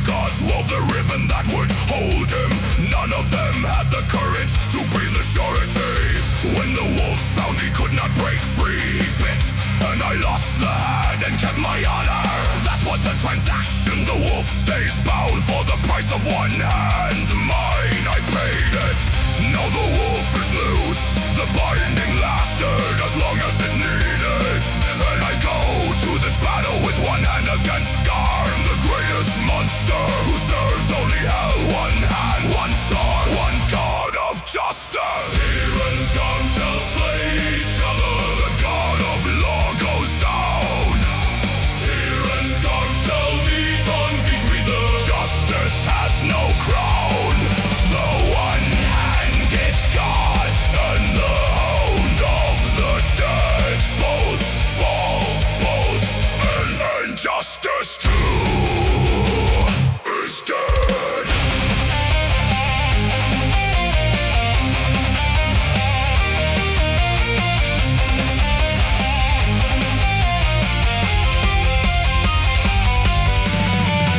gods wove the ribbon that would hold him. None of them had the courage to breathe the surety. When the wolf found he could not break free, he bit, and I lost the hand and kept my honor. That was the transaction. The wolf stays bound for the price of one hand. Mine, I paid it. Now the wolf is loose. The binding lasted as long as it needed. And I go to this battle with one hand against Garm, the greatest monster who serves only hell. One hand, one sword, one god of justice. Tyr and Garm shall slay each other. The god of law goes down. Tyr and Garm shall meet on Víðarr. Justice has no crown. The one-handed god and the hound of the dead both fall, both, and justice too is dead.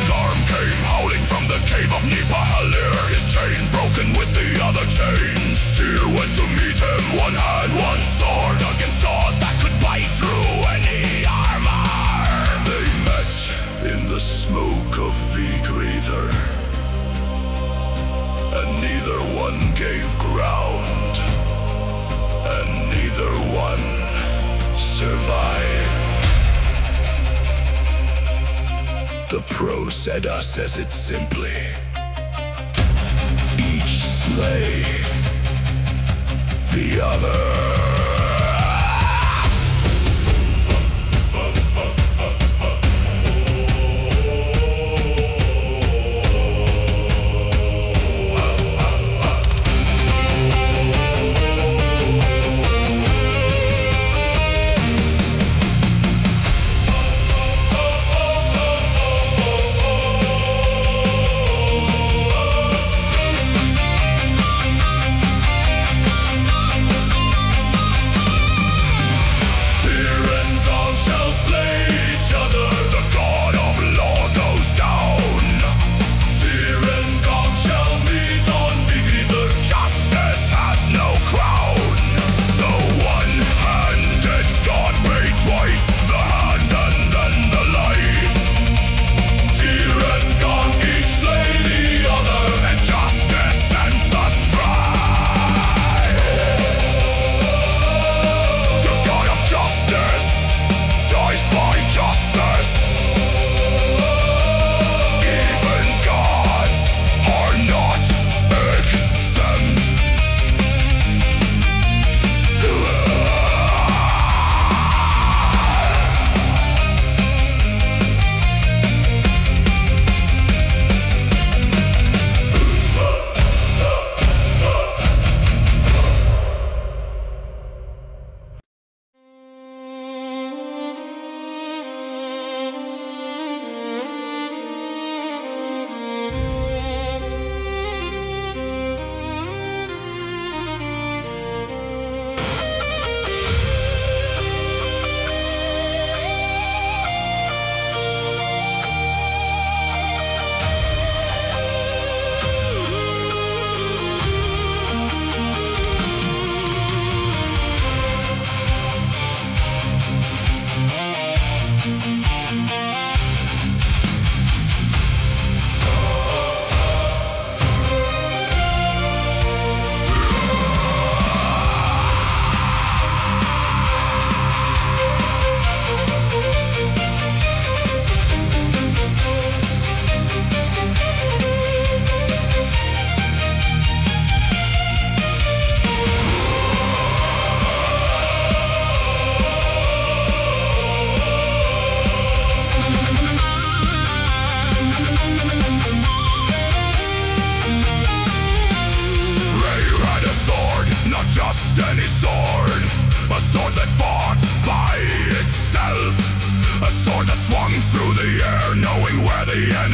Garm came howling from the cave of Helir, his chain broken with the other chains. Tyr went to meet him, one hand, one sword, against odds that could bite through any armor. They met in the smoke of Víðarr, and neither one gave ground, and neither one survived. The prose Edda says it simply: each slay the other.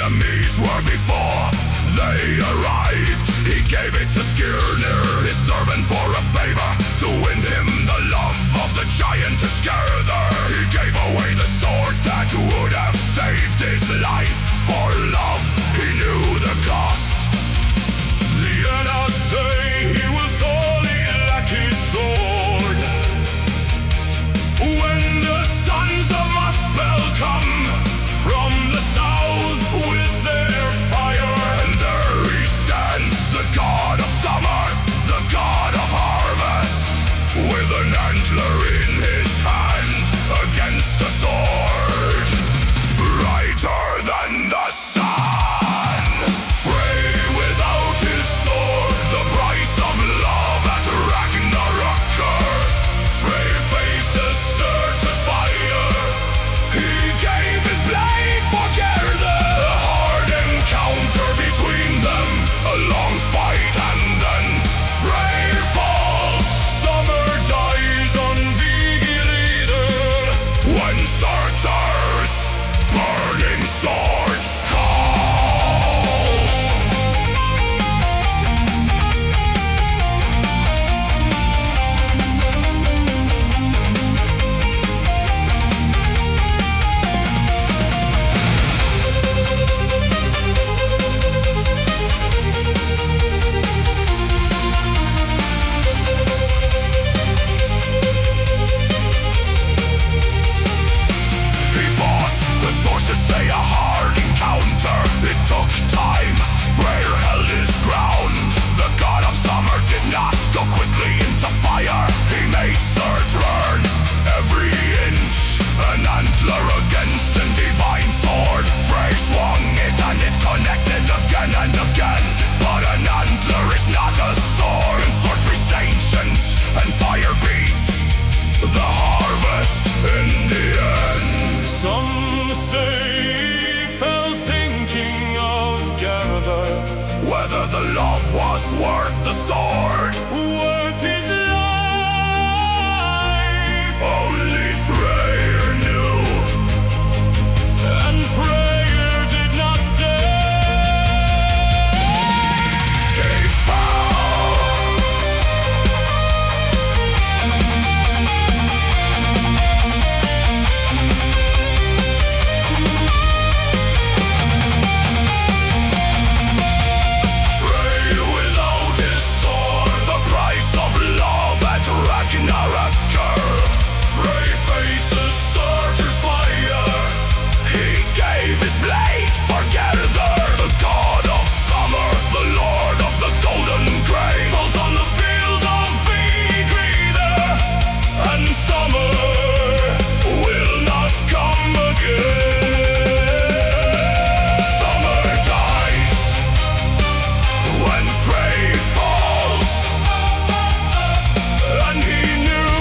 enemies were before they arrived. He gave it to Skirnir, his servant, for a favor, to win him the love of the giant Skirnir. He gave away the sword that would have saved his life for love. He worth the sword, worth his life. Only Freyr knew, and Freyr did not say. He fell. Freyr without his sword, the price of love at RAGNAROKKR. Freyr faces surges fire. He gave his blade for Götterdämmerung. The god of summer, the lord of the golden grave, falls on the field of Víðarr, and summer will not come again. Summer dies when Freyr falls, and he knew,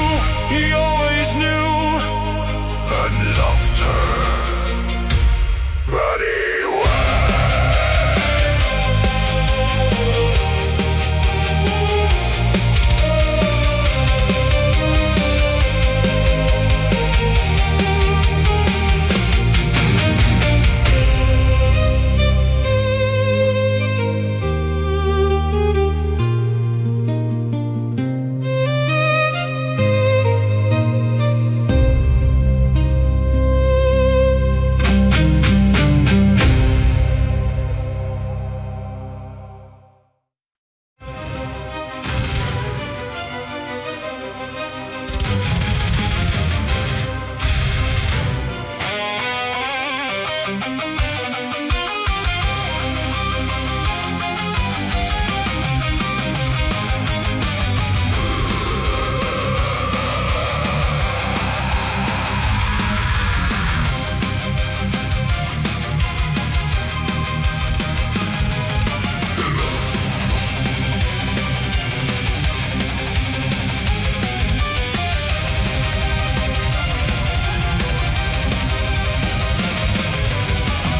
he always knew, and loved her anyway.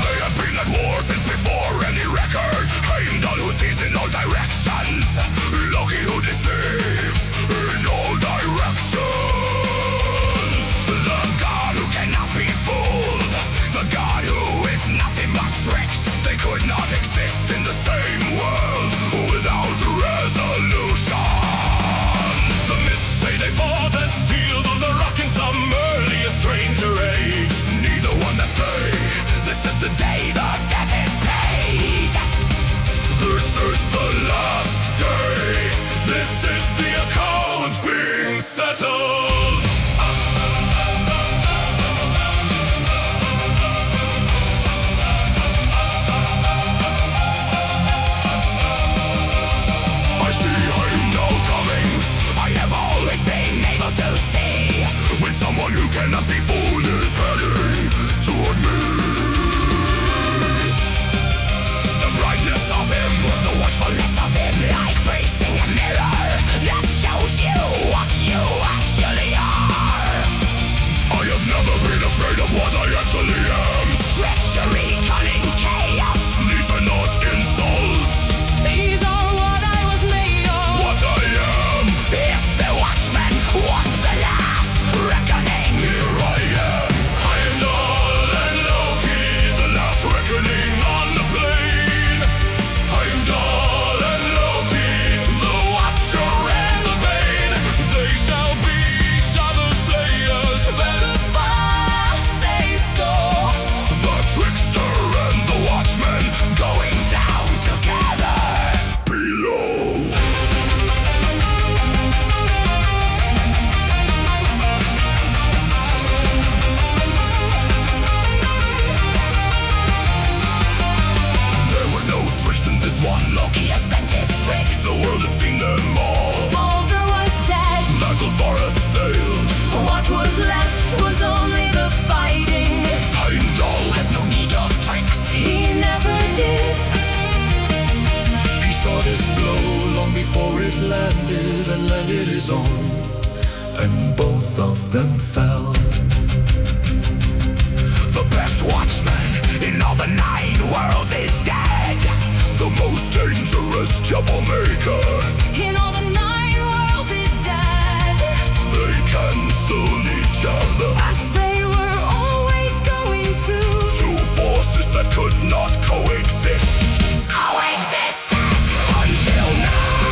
They have been at war since before any record. Heimdall who sees in all directions, Loki who deceives in all directions. The god who cannot be fooled, the god who is nothing but tricks. They could not exist in the same world without resolution. The myths say they fought at seals on the rock in some earlier stranger age. Neither one that day. This is the day the debt is paid. This is the last day. This is the account being settled. I see Heimdall coming. I have always been able to see when someone who cannot be fooled is heading toward me. The brightness of him, the watchfulness of him, like facing a mirror that shows you what you actually are. I have never been afraid of what I actually am. Treachery, cunning, chaos. These are not insults. These are what I was made of. What I am. If the watchman wants the last reckoning, Here I am. Heimdall and Loki, the last reckoning on the plain. Heimdall and Loki, the watcher and the bane. They shall be each other's slayers. let the spell say so. The trickster and the watchman Going down together. below. There were no tricks in this one. Loki has bent his tricks. The world had seen them all. Baldur was dead. Naglfar had sailed. What was left was only the fighting. Heimdall had no need of tricks. He never did. He saw this blow long before it landed, and landed his own, and both of them fell. The best watchman in all the 9 worlds is dead. The most dangerous troublemaker. In all the nine worlds is dead. They cancel each other As they were always going to. two forces that could not coexist. Coexist. Until now.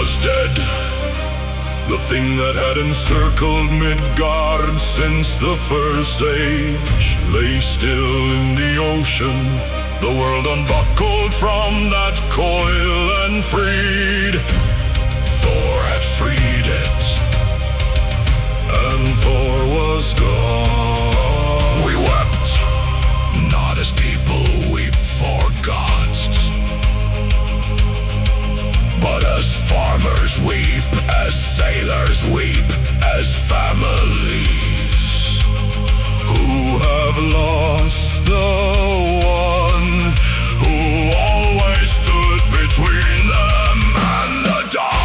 was dead. The thing that had encircled Midgard since the first age lay still in the ocean. The world unbuckled from that coil and freed. Thor had freed it, and Thor was gone. We wept, not as people weep for gods, but as farmers weep, as sailors weep, as families who have lost the one who always stood between them and the dark.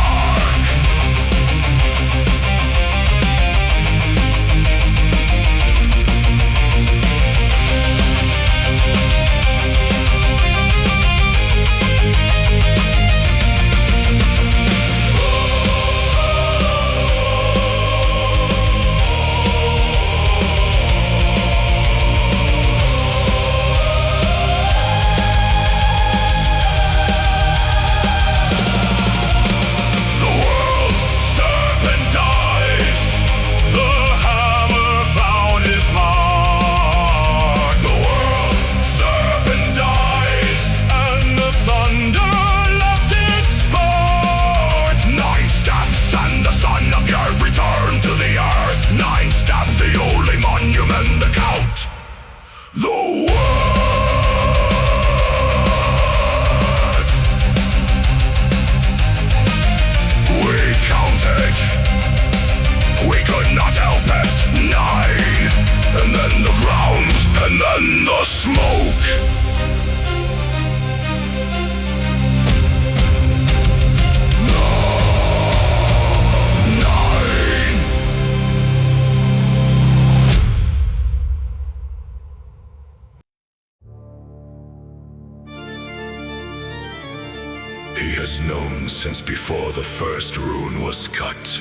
He has known since before the first rune was cut,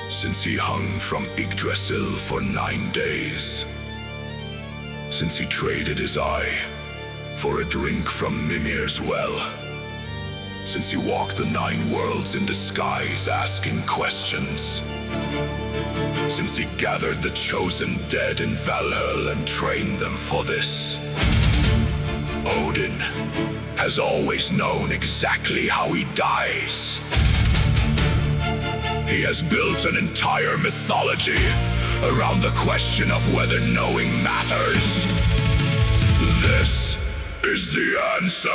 since he hung from Yggdrasil for 9 days, since he traded his eye for a drink from Mimir's well, since he walked the 9 worlds in disguise asking questions, since he gathered the chosen dead in Valhalla and trained them for this. Odin has always known exactly how he dies. He has built an entire mythology around the question of whether knowing matters. This is the answer.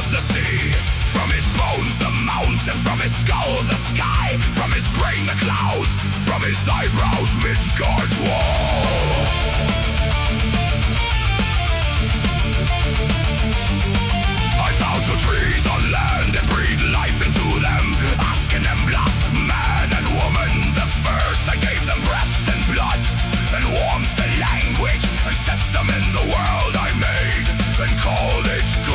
The sea, from his bones the mountain, from his skull the sky, from his brain the clouds, from his eyebrows Midgard's wall. I found 2 trees on land and breathed life into them, asking them blood, man and woman. The first I gave them breath and blood, and warmth and language, and set them in the world I made, and called it good.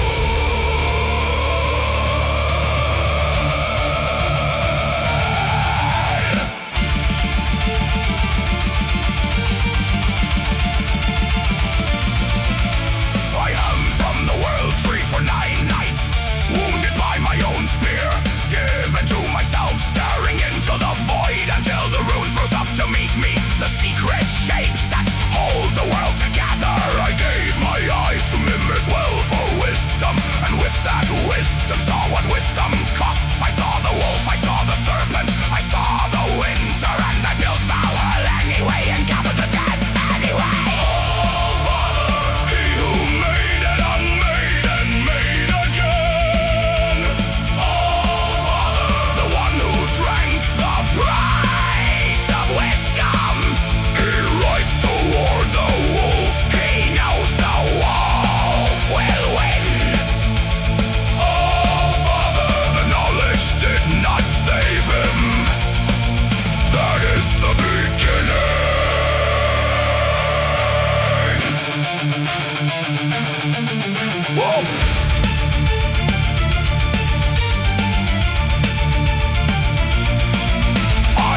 Staring into the void until the runes rose up to meet me. The secret shapes that hold the world together. I gave my eye to Mimir's well for wisdom, and with that wisdom saw what wisdom costs. I saw the wolf, I saw the serpent, I saw the winter, and I built Valhall anyway and gathered the dead anyway. Oh Father, he who made it unmade and made again. Price of wisdom. He rides toward the wolf. He knows the wolf will win. Oh Father, the knowledge did not save him. That is the beginning. I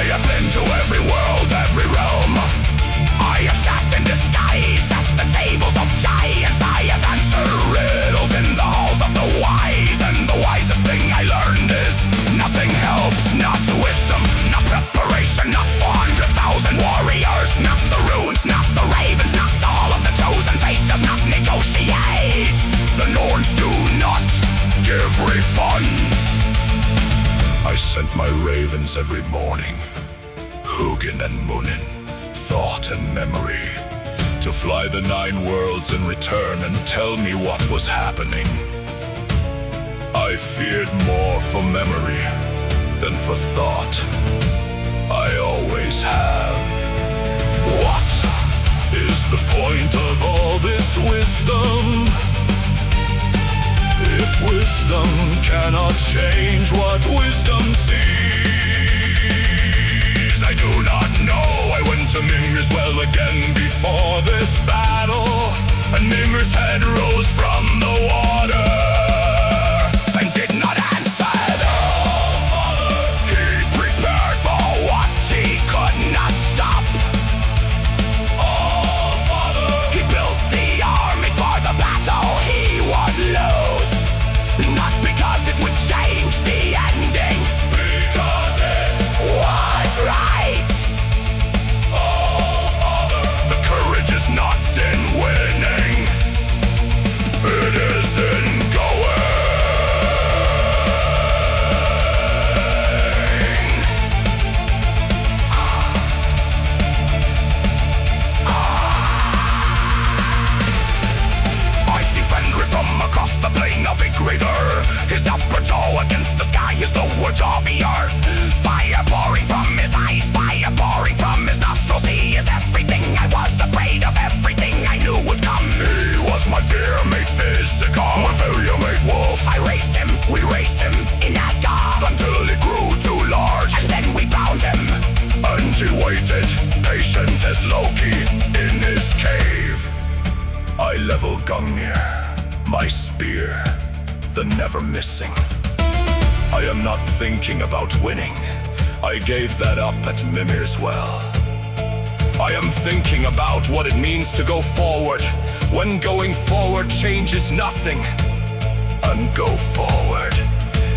have been to every world, every realm. I have sat in disguise at the tables of giants. I have answered riddles in the halls of the wise. And the wisest thing I learned is nothing helps, not wisdom, not preparation, not 400,000 warriors, not the runes, not the ravens, not the hall of the chosen. Fate does not negotiate. The Norns do not give refunds. I sent my ravens every morning, Hugin and Munin, thought and memory, to fly the 9 worlds and return and tell me what was happening. I feared more for memory than for thought. I always have. What is the point of all this wisdom? If wisdom cannot change what wisdom sees, I do not know. I went to Mimir's well again before this battle, and Mimir's head rose from the water and did not answer the Father. He prepared for what he could not stop. Oh, Father. He built the army for the battle he would lose, not because it would change the ending, because it was right. Oh, Father. The courage is not in winning, it is in going. I see Fenrir from across the plain of Víðarr. His upper jaw against the sky is the wood of the earth. Fire pouring from his eyes, fire pouring from his nostrils. He is everything I was afraid of, everything I knew would come. He was my fear made physical, my failure made wolf. I raised him, we raised him in Asgard, until he grew too large, and then we bound him. And he waited, patient as Loki in his cave. I level Gungnir, my spear, the never missing. I am not thinking about winning, I gave that up at Mimir's well. I am thinking about what it means to go forward, when going forward changes nothing, and go forward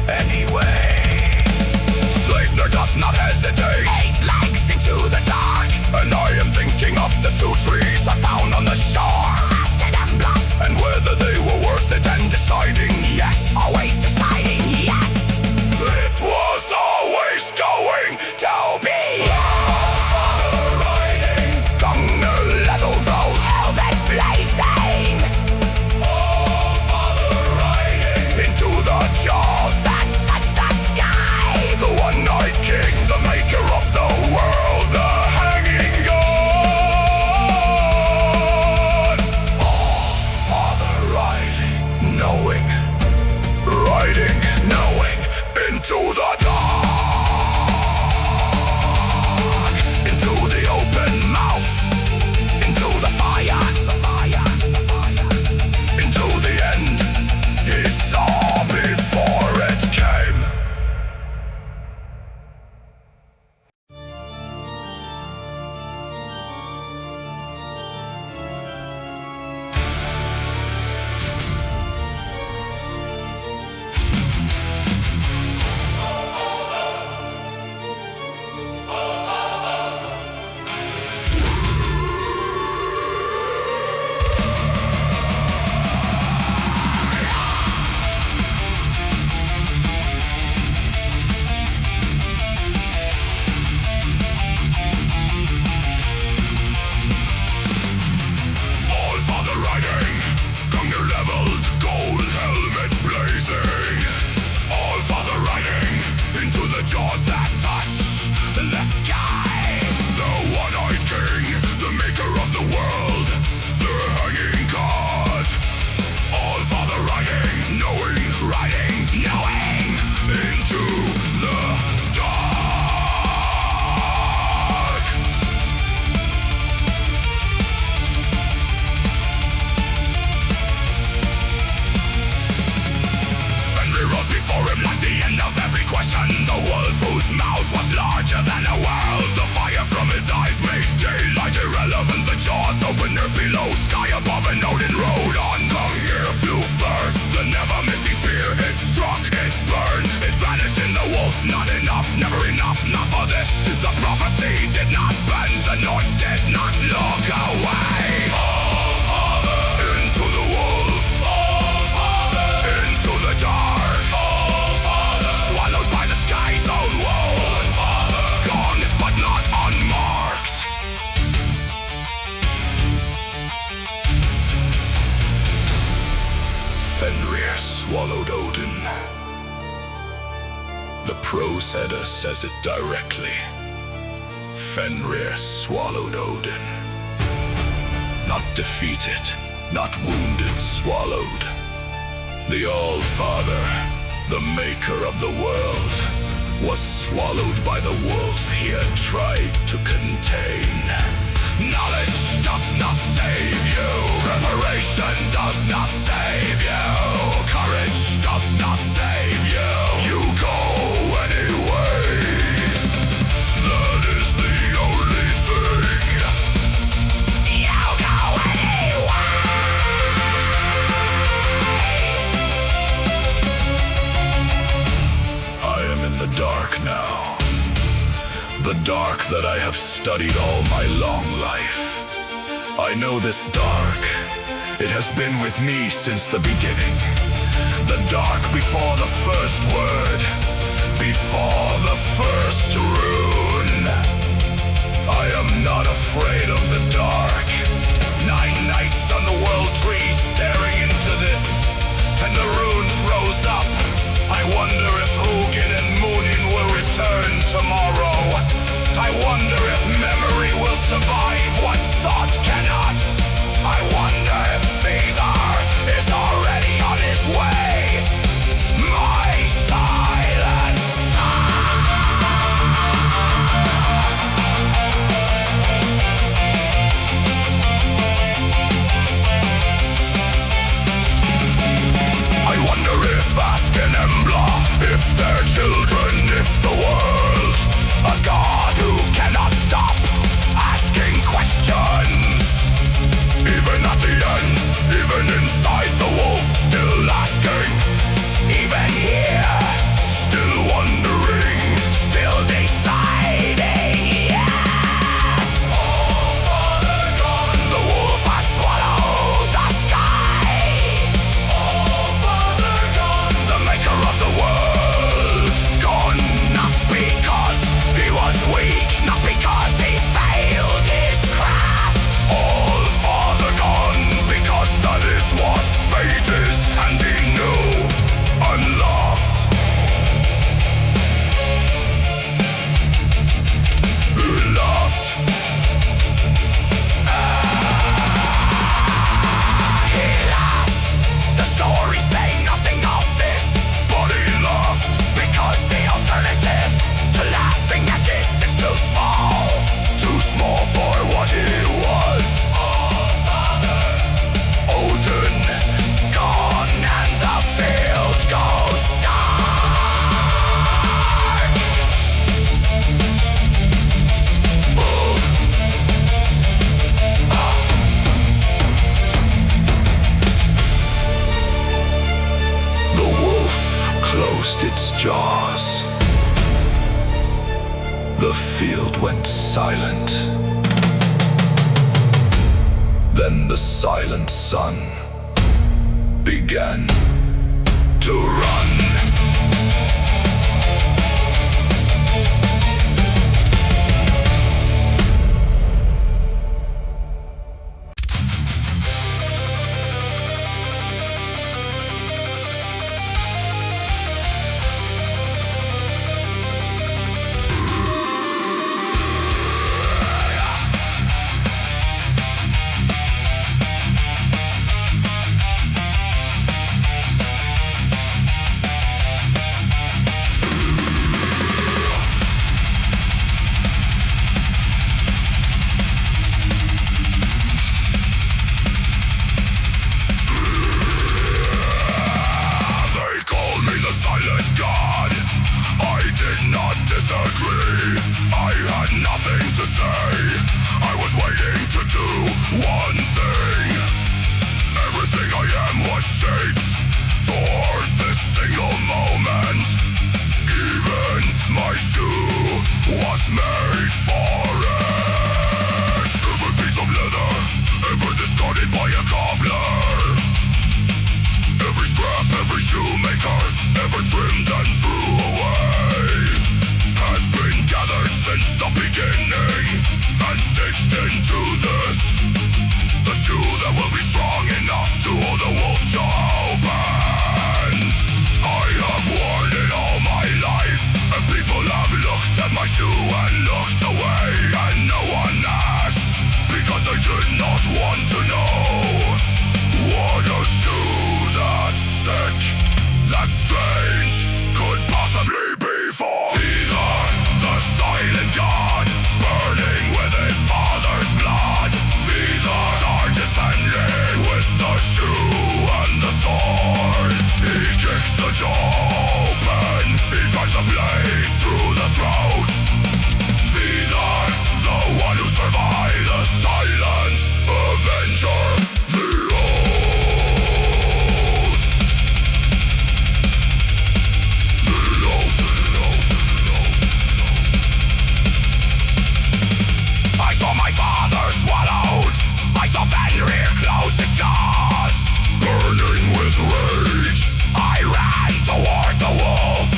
anyway. Sleipnir does not hesitate, 8 legs into the dark, and I am thinking of the 2 trees I found on the shore, Aston and Blood, and whether they were worth it, and deciding yes, always deciding yes. It was always going to be. Father riding, Gungnir level though, helmet blazing. Oh, Father riding, into the jaws that touch the sky. The one-eyed king, the maker of the world, the hanging god. sky above and Odin rode on. Gungnir flew first, the never-missing spear. It struck, it burned, it vanished in the wolf. Not enough, never enough, not for this. The prophecy did not bend, the Nords did not look away. All Father, into the wolf. All Father, into the dark. All Father, swallowed by the sky's own woe. Father, gone but not unmarked. Fenrir swallowed Odin. The prose Edda says it directly. Fenrir swallowed Odin. Not defeated, not wounded, swallowed. The All-Father, the maker of the world, was swallowed by the wolf he had tried to contain. Knowledge does not save you. Preparation does not save you. Courage does not save you. You go anyway. That is the only thing. You go anyway. I am in the dark now. The dark that I have studied all my long life. I know this dark. It has been with me since the beginning. The dark before the first word, before the first rune. I am not afraid of the dark. 9 nights on the world tree staring into this, and the runes rose up. I wonder if Hugin and Munin will return tomorrow. I wonder if memory will survive what thought cannot. I wonder if Víðarr is already on his way. My silent I wonder if Asken Embla, if their children, if the world, a god who cannot stop asking questions. Even at the end, even inside the wolf, still asking. Even here, still wondering, still deciding, yes. All Father gone, the wolf has swallowed the sky. All Father gone, the maker of the world, gone not because he was weak, not because he failed his craft. All Father gone, because that is what fate is, and he knew, unloved. Who loved? He laughed. The stories say nothing of this, but he laughed because the alternative to laughing at this is too small. Too small for what he was. All Father, Odin, gone, and the field goes dark. The wolf closed its jaws. The field went silent. Then the silent sun began to run. shaped toward this single moment. Even my shoe was made for it. Every piece of leather ever discarded by a cobbler, every scrap, every shoemaker ever trimmed and threw away, has been gathered since the beginning and stitched into this, the shoe that will be strong enough to hold the wolf jaw open. I have worn it all my life, and people have looked at my shoe and looked away, and no one asked, because they did not want to know. What a shoe that's sick, that strange, could possibly be for Víðarr, the silent god, burning with his father's blood. Víðarr charges Fenrir with the shoe and the sword. He kicks the jaw open, he drives a blade through the throat. Víðarr, the one who survived, the silent avenger, the oath. I saw my father swallowed, I saw Fenrir close his jaws. Burning with rage, I ran toward the wolf.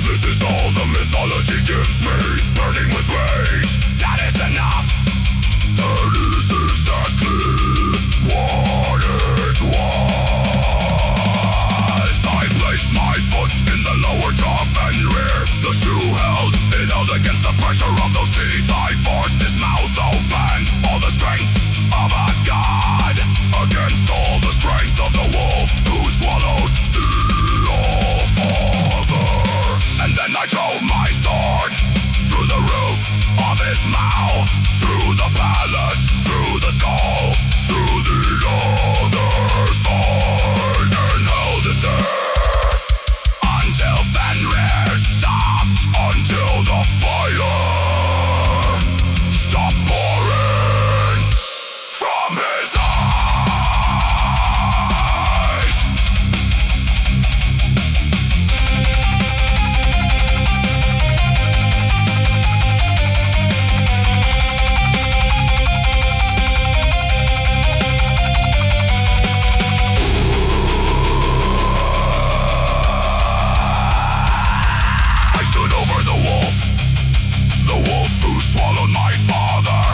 This is all the mythology gives me, burning with rage, that is enough. That is exactly what it was. I placed my foot in the lower jaw of Fenrir. The shoe held, it held against the pressure of those teeth. I forced his mouth open, all the strength of a god, against all the strength of the wolf who swallowed the All-Father. And then I drove my sword through the roof of his mouth, through the palate, through the skull, through the other side, and held it there until Fenrir stopped, until the fire stopped pouring from his eyes. I stood over the wolf who swallowed my father,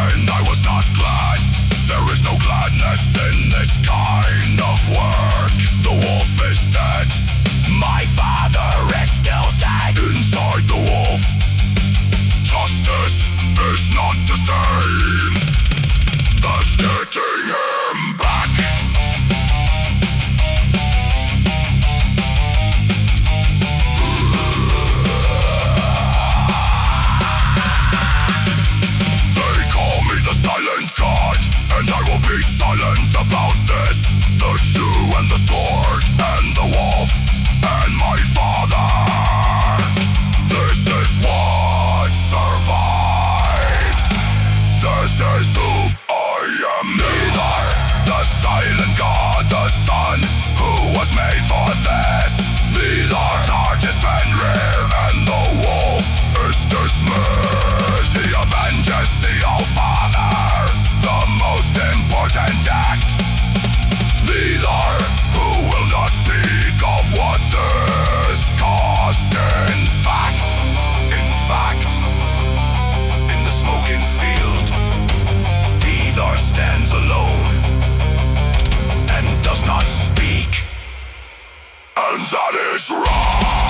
and I was not glad. There is no gladness in this kind of work. The wolf is dead, my father is still dead. Inside the wolf, justice is not the same. Thus getting him back. They call me the silent god, and I will be silent about this. The shoe and the sword and the wolf and my father. This is what survived. This is who I am. Víðarr, the silent god, the son who was made for this. Víðarr charges Fenrir, and the wolf is dismissed. He avenges the All-Father, the most important act. Víðarr, who will not speak of what this cost. In fact, in the smoking field, Víðarr stands alone and does not speak. And that is right.